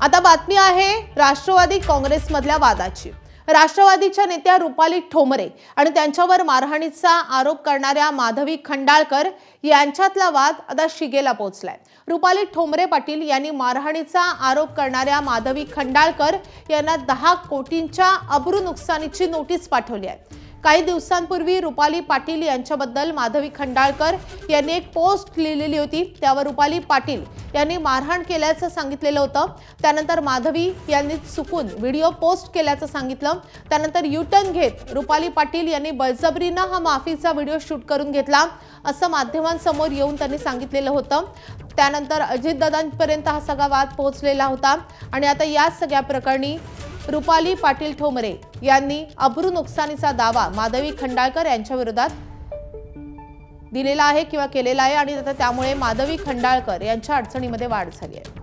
आता बातमी आहे राष्ट्रवादी काँग्रेसमधल्या वादाची। राष्ट्रवादीच्या नेत्या रुपाली ठोंबरे आणि त्यांच्यावर मारहाणीचा आरोप करणाऱ्या माधवी खंडाळकर यांच्यातला वाद आता शिगेला पोहोचलाय। रुपाली ठोंबरे पाटील यांनी मारहाणीचा आरोप करणाऱ्या माधवी खंडाळकर यांना 10 कोटींच्या अब्रू नुकसानीची नोटीस पाठवली आहे। काही दिवसांपूर्वी रुपाली पाटील यांच्याबद्दल माधवी खंडाळकर यांनी एक पोस्ट लिहिलेली होती। त्यावर रुपाली पाटील यांनी मारहाण केल्याचं सांगितलेलं होतं। त्यानंतर माधवी यांनी चुकून व्हिडिओ पोस्ट केल्याचं सांगितलं। त्यानंतर यूटर्न घेत रुपाली पाटील यांनी बळजबरीने हा माफीचा व्हिडिओ शूट करून घेतला असं माध्यमांसमोर येऊन त्यांनी सांगितलेलं होतं। त्यानंतर अजितदादांपर्यंत हा सगळा वाद पोहोचलेला होता आणि आता या सगळ्या प्रकरणी रुपाली पाटील ठोंबरे यांनी अब्रू नुकसानीचा दावा माधवी खंडाळकर यांच्या विरोधात दिलेला आहे किंवा केलेला आहे आणि आता त्यामुळे माधवी खंडाळकर यांच्या अडचणीमध्ये वाढ झाली आहे।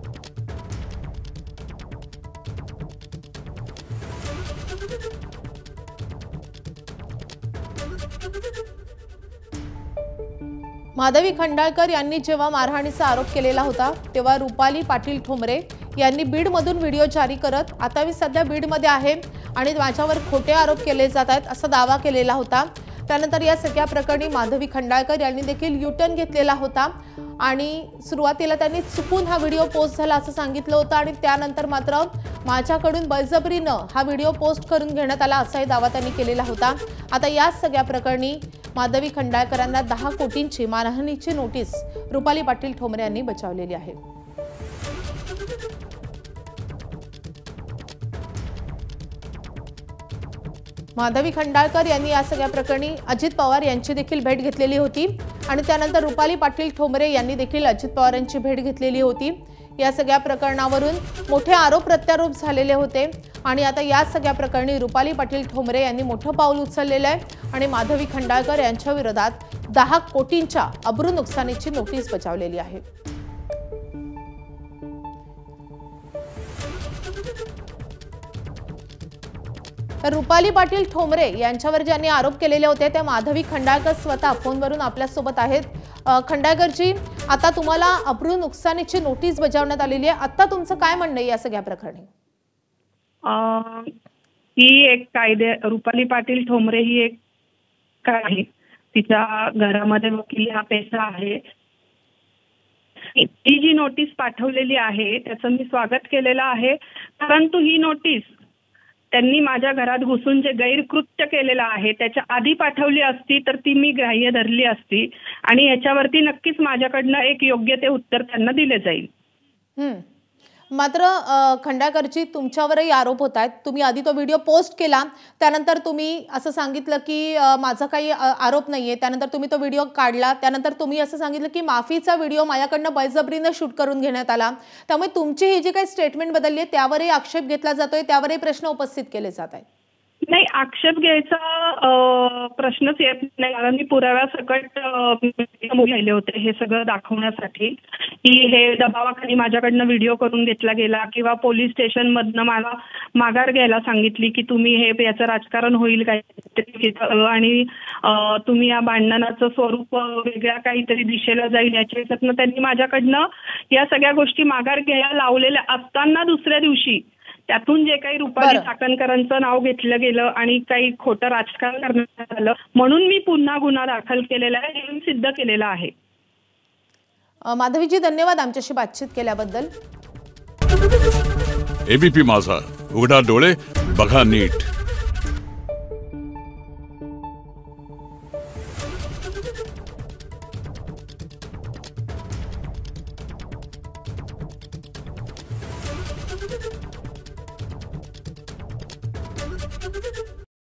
माधवी खंडाळकर यांनी जेव्हा मारहाणीचा आरोप केलेला होता तेव्हा रुपाली पाटील ठोंबरे यांनी बीडमधून व्हिडिओ जारी करत आता मी सध्या बीडमध्ये आहे आणि माझ्यावर खोटे आरोप केले जात आहेत असा दावा केलेला होता। त्यानंतर या सगळ्या प्रकरणी माधवी खंडाळकर यांनी देखील यूटर्न घेतलेला होता आणि सुरुवातीला त्यांनी चुकून हा व्हिडिओ पोस्ट झाला असं सांगितलं होतं आणि त्यानंतर मात्र माझ्याकडून बळजबरीनं हा व्हिडिओ पोस्ट करून घेण्यात आला असाही दावा त्यांनी केलेला होता। आता या सगळ्या प्रकरणी माधवी खंडाळकरांना 10 कोटींची मारहाणीची नोटीस रुपाली पाटील ठोंबरे यांनी बजावलेली आहे। माधवी खंडाळकर यांनी या सगळ्या प्रकरणी अजित पवार यांची देखील भेट घेतलेली होती आणि त्यानंतर रुपाली पाटील ठोंबरे यांनी देखील अजित पवार यांची भेट घेतलेली होती। या सगळ्या प्रकरणावरून मोठे आरोप प्रत्यारोप झालेले होते आणि आता या सगळ्या प्रकरणी रुपाली पाटील ठोंबरे यांनी मोठं पाऊल उचललेलं आहे आणि माधवी खंडाळकर यांच्या विरोधात 10 कोटींच्या अब्रू नुकसानीची नोटीस बजावलेली आहे। तर रुपाली पाटील ठोंबरे यांच्यावर ज्यांनी आरोप केलेले होते त्या माधवी खंडाळकर स्वतः फोनवरून आपल्या सोबत आहेत। खंडाळकरजी, आता तुम्हाला अब्रू नुकसानीची नोटीस बजावण्यात आलेली आहे, आता तुमचं काय म्हणणं आहे या सगळ्या प्रकरणी? ही एक कायदे रुपाली पाटील ठोंबरे ही एक काय आहे, तिच्या घरामध्ये वकिली हा पेशा आहे। ही जी नोटीस पाठवलेली आहे त्याचं मी स्वागत केलेलं आहे, परंतु ही नोटीस त्यांनी माझ्या घरात घुसून जे गैरकृत्य केलेलं आहे त्याच्या आधी पाठवली असती तर ती मी ग्राह्य धरली असती आणि याच्यावरती नक्कीच माझ्याकडनं एक योग्य ते उत्तर त्यांना दिले जाईल। मात्र खंडाळकरजी, तुमच्यावरही आरोप होत आहेत। तुम्ही आधी तो व्हिडिओ पोस्ट केला, त्यानंतर तुम्ही असं सांगितलं की माझा काही आरोप नाहीये, त्यानंतर तुम्ही तो व्हिडिओ काढला, त्यानंतर तुम्ही असं सांगितलं की माफीचा व्हिडिओ माझ्याकडनं बळजबरीने शूट करून घेण्यात आला। त्यामुळे तुमची ही जी काही स्टेटमेंट बदलली आहे त्यावरही आक्षेप घेतला जातोय, त्यावरही प्रश्न उपस्थित केले जात आहेत। नाही, आक्षेप घ्यायचा प्रश्नच येत नाही, कारण मी पुराव्यासकट लिहिले होते हे सगळं दाखवण्यासाठी की हे दबावाखाली माझ्याकडनं व्हिडिओ करून घेतला गेला किंवा पोलीस स्टेशन मधनं मला माघार घ्यायला सांगितली की तुम्ही हे याचं राजकारण होईल काय आणि तुम्ही या भांडणाचं स्वरूप वेगळ्या काहीतरी दिशेला जाईल याच्यातनं त्यांनी माझ्याकडनं या सगळ्या गोष्टी माघार घ्यायला लावलेल्या असताना दुसऱ्या दिवशी त्यातून जे काही रुपाली चाकणकरांचं नाव घेतलं गेलं आणि काही खोटं राजकारण करण्यात आलं म्हणून मी पुन्हा गुन्हा दाखल केलेला आहे, हे सिद्ध केलेलं आहे। माधवीजी, धन्यवाद आमच्याशी बातचीत केल्याबद्दल। एबीपी माझा, उघडा डोळे बघा नीट। Thank you.